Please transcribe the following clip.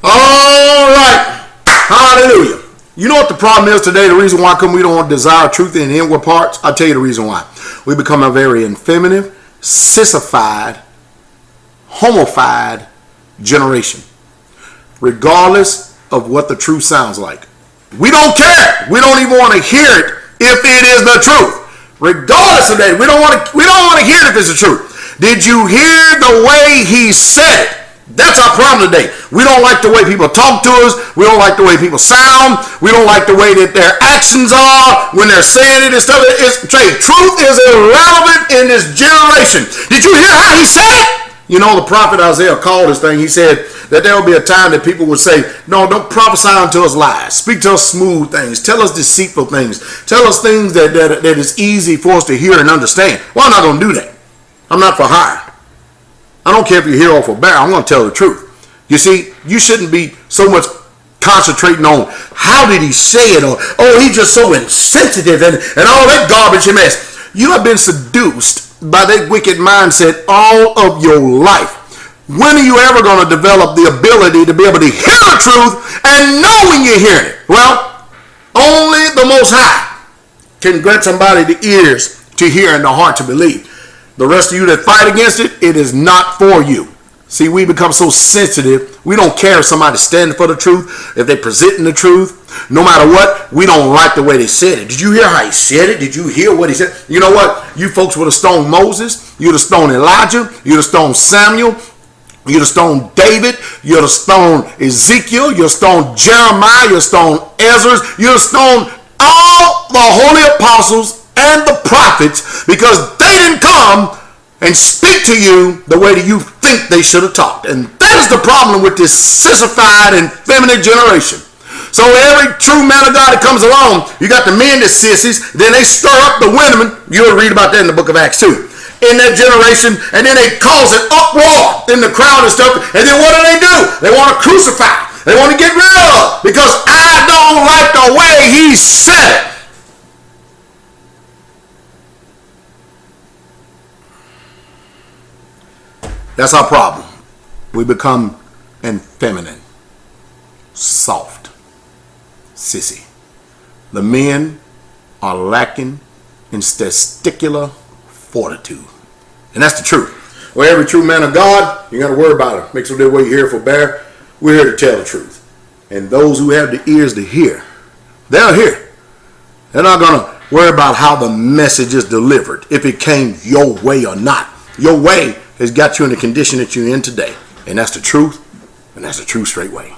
All right. Hallelujah. You know what the problem is today? The reason why we don't desire truth in the inward parts? I'll tell you the reason why. We become a very effeminate, sissified, homofied generation, regardless of what the truth sounds like. We don't care. We don't even want to hear it if it is the truth. Regardless of that, we don't want to hear it if it's the truth. Did you hear the way he said it? That's our problem today. We don't like the way people talk to us. We don't like the way people sound. We don't like the way that their actions are when they're saying it and stuff. Truth is irrelevant in this generation. Did you hear how he said it? You know, the prophet Isaiah called this thing. He said that there will be a time that people would say, no, don't prophesy unto us lies. Speak to us smooth things. Tell us deceitful things. Tell us things that is easy for us to hear and understand. Well, I'm not going to do that. I'm not for hire. I don't care if you're here or for bear. I'm going to tell the truth. You see, you shouldn't be so much concentrating on how did he say it, or oh, he's just so insensitive and all that garbage and mess. You have been seduced by that wicked mindset all of your life. When are you ever going to develop the ability to be able to hear the truth and know when you're hearing it? Well, only the Most High can grant somebody the ears to hear and the heart to believe. The rest of you that fight against it, it is not for you. See, we become so sensitive. We don't care if somebody's standing for the truth, if they're presenting the truth. No matter what, we don't like the way they said it. Did you hear how he said it? Did you hear what he said? You know what? You folks would have stoned Moses. You'd have stoned Elijah. You'd have stoned Samuel. You'd have stoned David. You'd have stoned Ezekiel. You'd have stoned Jeremiah. You'd have stoned Ezra. You'd have stoned all the holy apostles and the prophets, because they didn't come and speak to you the way that you think they should have talked. And that is the problem with this sissified and feminine generation. So every true man of God that comes along, you got the men that sissies, then they stir up the women. You'll read about that in the book of Acts too. In that generation, and then they cause an uproar in the crowd and stuff, and then what do? They want to crucify. They want to get rid of, because I don't like the way he said it. That's our problem. We become effeminate, soft, sissy. The men are lacking in testicular fortitude. And that's the truth. Well, every true man of God, you got to worry about it. Make sure that way you're here for bear. We're here to tell the truth. And those who have the ears to hear, they'll hear. They're not going to worry about how the message is delivered, if it came your way or not. Your way has got you in the condition that you're in today. And that's the truth, and that's the true straight way.